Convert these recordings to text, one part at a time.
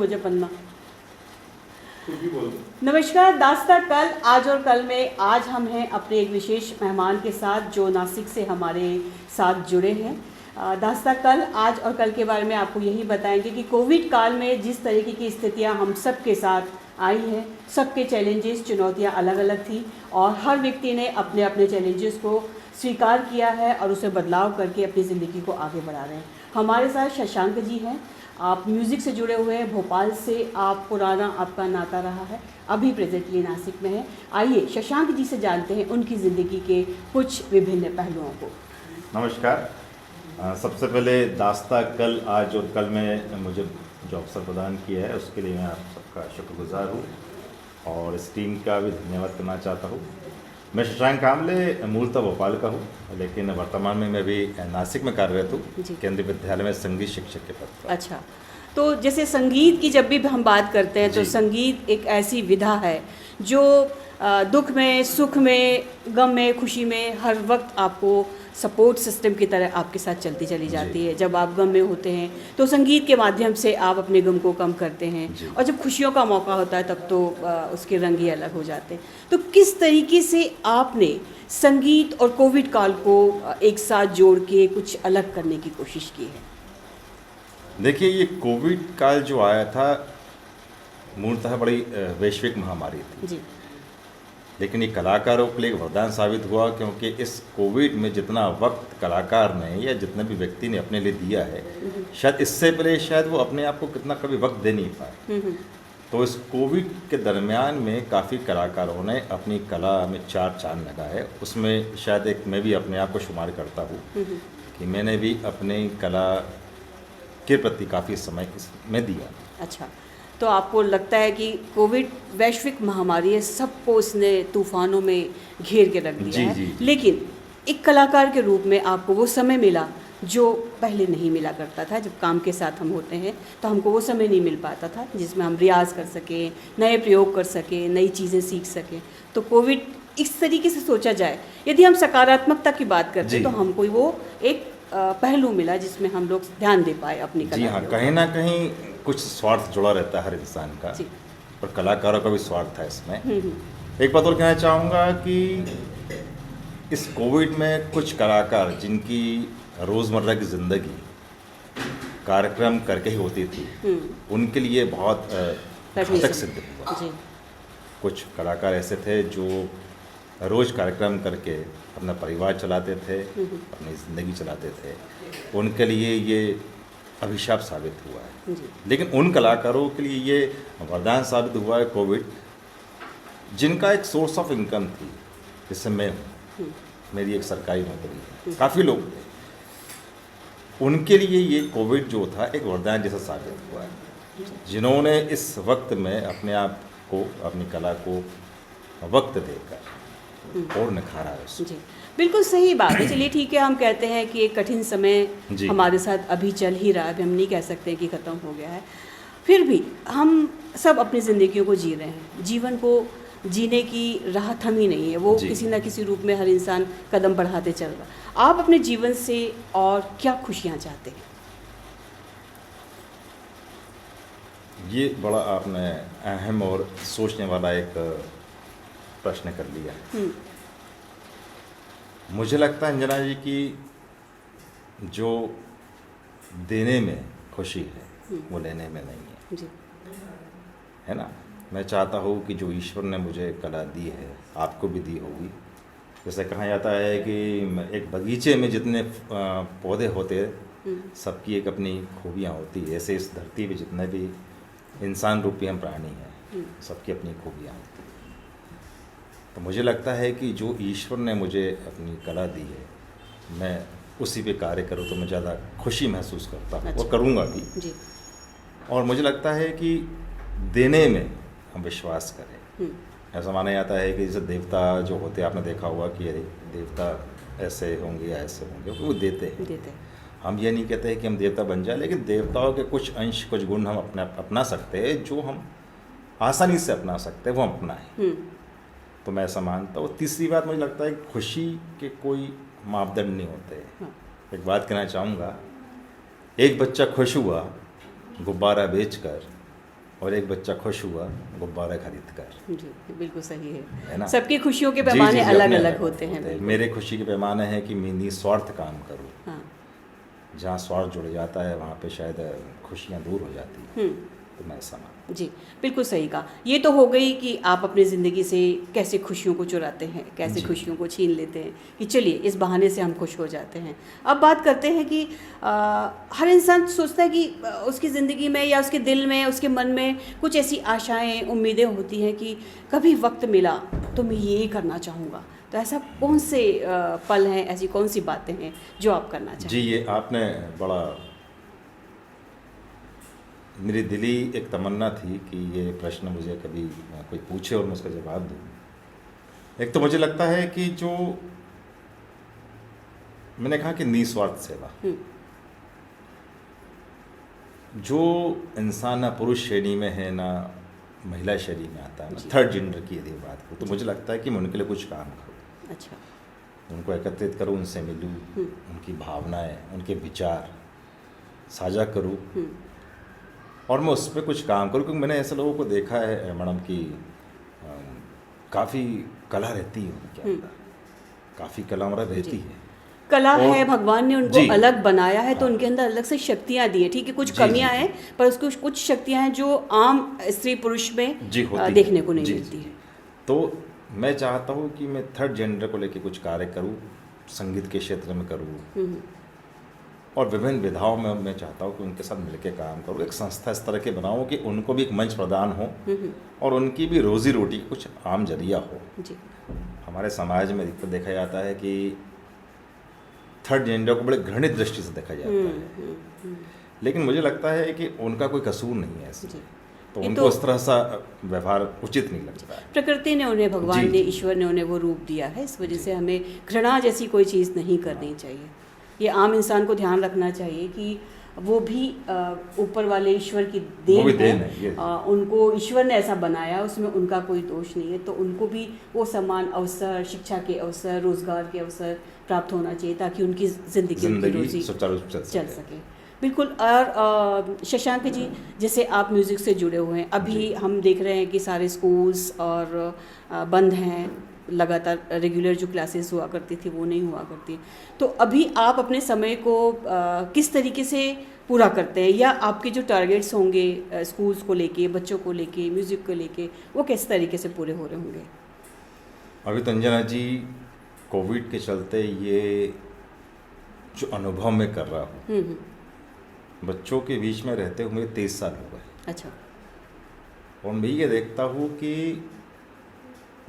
मुझे पन्ना। नमस्कार, दास्ता कल आज और कल में आज हम हैं अपने एक विशेष मेहमान के साथ जो नासिक से हमारे साथ जुड़े हैं। दास्ता कल आज और कल के बारे में आपको यही बताएंगे कि कोविड काल में जिस तरीके की स्थितियां हम सब के साथ आई हैं, सबके चैलेंजेस चुनौतियां अलग अलग थी और हर व्यक्ति ने अपने अपने चैलेंजेस को स्वीकार किया है और उसे बदलाव करके अपनी ज़िंदगी को आगे बढ़ा रहे हैं। हमारे साथ शशांक जी हैं, आप म्यूज़िक से जुड़े हुए हैं, भोपाल से आप पुराना आपका नाता रहा है, अभी प्रेजेंटली नासिक में है। आइए शशांक जी से जानते हैं उनकी ज़िंदगी के कुछ विभिन्न पहलुओं को। नमस्कार। सबसे पहले दास्ता कल आज और कल में मुझे जो अवसर प्रदान किया है उसके लिए मैं आप सबका शुक्रगुजार हूँ और इस टीम का भी धन्यवाद करना चाहता हूँ। मैं शशांक कामले मूलतः भोपाल का हूँ, लेकिन वर्तमान में मैं भी नासिक में कार्यरत हूँ, केंद्रीय विद्यालय में संगीत शिक्षक के पद पर। अच्छा, तो जैसे संगीत की जब भी हम बात करते हैं तो संगीत एक ऐसी विधा है जो दुख में, सुख में, गम में, खुशी में हर वक्त आपको सपोर्ट सिस्टम की तरह आपके साथ चलती चली जाती है। जब आप गम में होते हैं तो संगीत के माध्यम से आप अपने गम को कम करते हैं और जब खुशियों का मौका होता है तब तो उसके रंग ही अलग हो जाते हैं। तो किस तरीके से आपने संगीत और कोविड काल को एक साथ जोड़ के कुछ अलग करने की कोशिश की है? देखिए, ये कोविड काल जो आया था मूलतः बड़ी वैश्विक महामारी थी जी, लेकिन ये कलाकारों के लिए एक वरदान साबित हुआ, क्योंकि इस कोविड में जितना वक्त कलाकार ने या जितने भी व्यक्ति ने अपने लिए दिया है, शायद इससे पहले शायद वो अपने आप को कितना कभी वक्त दे नहीं पाए। तो इस कोविड के दरमियान में काफ़ी कलाकारों ने अपनी कला में चार चांद लगाए। उसमें शायद एक मैं भी अपने आप को शुमार करता हूँ कि मैंने भी अपनी कला के प्रति काफ़ी समय इसमें दिया। अच्छा, तो आपको लगता है कि कोविड वैश्विक महामारी है, सबको इसने तूफानों में घेर के रख दिया है, लेकिन एक कलाकार के रूप में आपको वो समय मिला जो पहले नहीं मिला करता था। जब काम के साथ हम होते हैं तो हमको वो समय नहीं मिल पाता था जिसमें हम रियाज़ कर सकें, नए प्रयोग कर सकें, नई चीज़ें सीख सकें। तो कोविड इस तरीके से सोचा जाए, यदि हम सकारात्मकता की बात करते हैं तो हमको वो एक पहलू मिला जिसमें हम लोग ध्यान दे पाए अपनी कला। जी हाँ, कहीं ना कहीं कुछ स्वार्थ जुड़ा रहता है हर इंसान का, और कलाकारों का भी स्वार्थ था इसमें। एक बात और कहना चाहूँगा कि इस कोविड में कुछ कलाकार जिनकी रोज़मर्रा की ज़िंदगी कार्यक्रम करके ही होती थी, उनके लिए बहुत घातक सिद्ध हुआ। कुछ कलाकार ऐसे थे जो रोज़ कार्यक्रम करके अपना परिवार चलाते थे, अपनी ज़िंदगी चलाते थे, उनके लिए ये अभिशाप साबित हुआ है। लेकिन उन कलाकारों के लिए ये वरदान साबित हुआ है कोविड, जिनका एक सोर्स ऑफ इनकम थी, जैसे मैं हूँ, मेरी एक सरकारी नौकरी है, काफ़ी लोग थे, उनके लिए ये कोविड जो था एक वरदान जैसा साबित हुआ है, जिन्होंने इस वक्त में अपने आप को, अपनी कला को वक्त देकर और निखारा है उसको। जी, बिल्कुल सही बात है। चलिए ठीक है, हम कहते हैं कि एक कठिन समय हमारे साथ अभी चल ही रहा है, अभी हम नहीं कह सकते हैं कि ख़त्म हो गया है। फिर भी हम सब अपनी ज़िंदगियों को जी रहे हैं, जीवन को जीने की राह थमी नहीं है, वो किसी न किसी रूप में हर इंसान कदम बढ़ाते चल रहा है। आप अपने जीवन से और क्या खुशियाँ चाहते हैं? ये बड़ा आपने अहम और सोचने वाला एक प्रश्न कर लिया। मुझे लगता है अंजना जी कि जो देने में खुशी है वो लेने में नहीं है, है ना। मैं चाहता हूँ कि जो ईश्वर ने मुझे कला दी है, आपको भी दी होगी। जैसे कहा जाता है कि एक बगीचे में जितने पौधे होते हैं, सबकी एक अपनी खूबियाँ होती है, ऐसे इस धरती पे जितने भी इंसान रूपी हम प्राणी हैं, सबकी अपनी खूबियाँ होती हैं। तो मुझे लगता है कि जो ईश्वर ने मुझे अपनी कला दी है, मैं उसी पे कार्य करूँ तो मैं ज़्यादा खुशी महसूस करता हूँ। और करूँगा भी। और मुझे लगता है कि देने में हम विश्वास करें। ऐसा माना जाता है कि जैसे देवता जो होते हैं, आपने देखा होगा कि अरे देवता ऐसे होंगे या ऐसे होंगे, वो देते हैं। हम ये नहीं कहते हैं कि हम देवता बन जाए, लेकिन देवताओं के कुछ अंश, कुछ गुण हम अपना सकते हैं, जो हम आसानी से अपना सकते हैं, वो हम अपनाएं। तो मैं ऐसा मानता हूँ। तीसरी बात, मुझे लगता है खुशी के कोई मापदंड नहीं होते। एक बात कहना चाहूँगा, एक बच्चा खुश हुआ गुब्बारा बेचकर, और एक बच्चा खुश हुआ गुब्बारे खरीद कर। जी, बिल्कुल सही है है। ना? सबकी खुशियों के जी, पैमाने जी, जी, अलग अपने अलग होते हैं। बिल्कुल। मेरे खुशी के पैमाने हैं कि मैं निस्वार्थ काम करूँ। हाँ। जहाँ स्वार्थ जुड़ जाता है वहाँ पे शायद खुशियाँ दूर हो जाती हैं। तो मैं ऐसा मानता हूँ। जी, बिल्कुल सही कहा। ये तो हो गई कि आप अपनी ज़िंदगी से कैसे खुशियों को चुराते हैं, कैसे जी। खुशियों को छीन लेते हैं कि चलिए इस बहाने से हम खुश हो जाते हैं। अब बात करते हैं कि हर इंसान सोचता है कि उसकी ज़िंदगी में या उसके दिल में, उसके मन में कुछ ऐसी आशाएं, उम्मीदें होती हैं कि कभी वक्त मिला तो मैं ये करना चाहूँगा। तो ऐसा कौन से पल हैं, ऐसी कौन सी बातें हैं जो आप करना चाहें? जी, ये आपने बड़ा, मेरी दिली एक तमन्ना थी कि ये प्रश्न मुझे कभी कोई पूछे और मैं उसका जवाब दूँ। एक तो मुझे लगता है कि जो मैंने कहा कि निस्वार्थ सेवा, जो इंसान ना पुरुष श्रेणी में है ना महिला श्रेणी में आता है, थर्ड जेंडर की यदि बात करूँ तो मुझे लगता है कि मैं उनके लिए कुछ काम करूँ। अच्छा। उनको एकत्रित करूँ, उनसे मिलूँ, उनकी भावनाएं, उनके विचार साझा करूँ और मैं उस पर कुछ काम करूँ। क्योंकि मैंने ऐसे लोगों को देखा है मैडम कि काफ़ी कला रहती है उनके अंदर, काफ़ी कला हमारा रहती है। कला है, भगवान ने उनको अलग बनाया है, तो हाँ। उनके अंदर अलग से शक्तियाँ दी हैं। ठीक है, कुछ जी, कमियाँ जी, हैं पर उसको कुछ शक्तियाँ हैं जो आम स्त्री पुरुष में जी होती देखने को नहीं जी, मिलती जी। है। तो मैं चाहता हूँ कि मैं थर्ड जेंडर को लेकर कुछ कार्य करूँ, संगीत के क्षेत्र में करूँ और विभिन्न विधाओं में मैं चाहता हूँ कि उनके साथ मिलकर काम करूँ। एक संस्था इस तरह के बनाऊँ कि उनको भी एक मंच प्रदान हो और उनकी भी रोजी रोटी का कुछ आम जरिया हो। जी। हमारे समाज में देखा जाता है कि थर्ड जेंडर को बड़े घृणित दृष्टि से देखा जाता है, लेकिन मुझे लगता है कि उनका कोई कसूर नहीं है इसमें, तो उनको इस तरह सा व्यवहार उचित नहीं लगता है। प्रकृति ने उन्हें, भगवान ने, ईश्वर ने उन्हें वो रूप दिया है, इस वजह से हमें घृणा जैसी कोई चीज़ नहीं करनी चाहिए। ये आम इंसान को ध्यान रखना चाहिए कि वो भी ऊपर वाले ईश्वर की देन है। उनको ईश्वर ने ऐसा बनाया, उसमें उनका कोई दोष नहीं है, तो उनको भी वो समान अवसर, शिक्षा के अवसर, रोजगार के अवसर प्राप्त होना चाहिए ताकि उनकी ज़िंदगी उनकी रोजी सुचारू चल सके। बिल्कुल। और शशांक जी, जैसे आप म्यूज़िक से जुड़े हुए हैं, अभी हम देख रहे हैं कि सारे स्कूल्स और बंद हैं, लगातार रेगुलर जो क्लासेस हुआ करती थी वो नहीं हुआ करती, तो अभी आप अपने समय को किस तरीके से पूरा करते हैं, या आपके जो टारगेट्स होंगे स्कूल्स को लेके, बच्चों को लेके, म्यूज़िक को लेके, वो किस तरीके से पूरे हो रहे होंगे? अभी तो अंजना जी कोविड के चलते ये जो अनुभव मैं कर रहा हूँ, बच्चों के बीच में रहते हुए 23 साल हो गए। अच्छा। और मैं ये देखता हूँ कि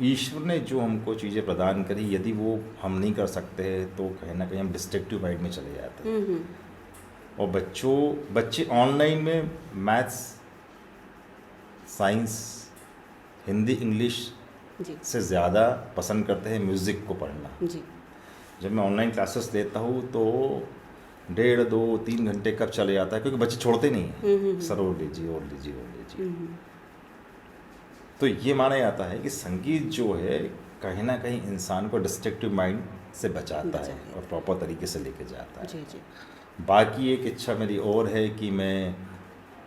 ईश्वर ने जो हमको चीज़ें प्रदान करी, यदि वो हम नहीं कर सकते तो कहीं ना कहीं हम डिस्ट्रक्टिव माइंड में चले जाते हैं। और बच्चे ऑनलाइन में मैथ्स, साइंस, हिंदी, इंग्लिश से ज़्यादा पसंद करते हैं म्यूज़िक को पढ़ना। जी। जब मैं ऑनलाइन क्लासेस लेता हूँ तो 1.5, 2, 3 घंटे कब चले जाता है, क्योंकि बच्चे छोड़ते नहीं हैं। सर और लीजिए। तो ये माना जाता है कि संगीत जो है कहीं ना कहीं इंसान को डिस्ट्रक्टिव माइंड से बचाता है और प्रॉपर तरीके से लेके जाता है। जी। बाकी एक इच्छा मेरी और है कि मैं,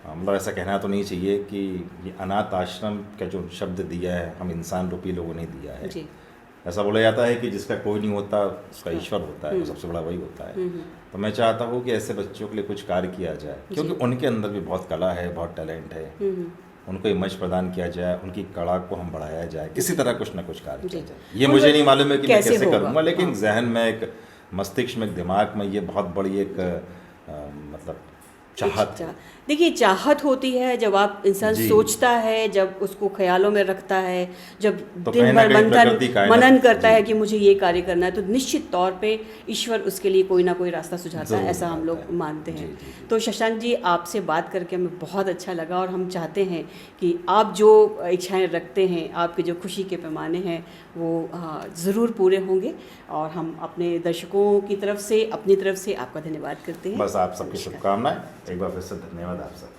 मतलब ऐसा कहना तो नहीं चाहिए कि ये अनाथ आश्रम का जो शब्द दिया है हम इंसान रूपी लोगों ने दिया है। जी। ऐसा बोला जाता है कि जिसका कोई नहीं होता उसका ईश्वर होता है, सबसे बड़ा वही होता है। तो मैं चाहता हूँ कि ऐसे बच्चों के लिए कुछ कार्य किया जाए, क्योंकि उनके अंदर भी बहुत कला है, बहुत टैलेंट है। उनको ये मंच प्रदान किया जाए, उनकी कला को हम बढ़ाया जाए, किसी तरह कुछ ना कुछ कार्य किया जाए। ये मुझे नहीं मालूम है कि मैं कैसे करूँगा, लेकिन जहन में, एक मस्तिष्क में, एक दिमाग में ये बहुत बड़ी एक मतलब चाहत है। देखिए, चाहत होती है जब आप इंसान सोचता है, जब उसको ख्यालों में रखता है, जब तो दिन भर मनन करता है कि मुझे ये कार्य करना है, तो निश्चित तौर पे ईश्वर उसके लिए कोई ना कोई रास्ता सुझाता है, ऐसा हम लोग मानते हैं। तो शशांक जी, आपसे बात करके हमें बहुत अच्छा लगा और हम चाहते हैं कि आप जो इच्छाएं रखते हैं, आपके जो खुशी के पैमाने हैं, वो ज़रूर पूरे होंगे। और हम अपने दर्शकों की तरफ से, अपनी तरफ से आपका धन्यवाद करते हैं। बस आप सबकी शुभकामनाएं। एक बार फिर से धन्यवाद आप सब।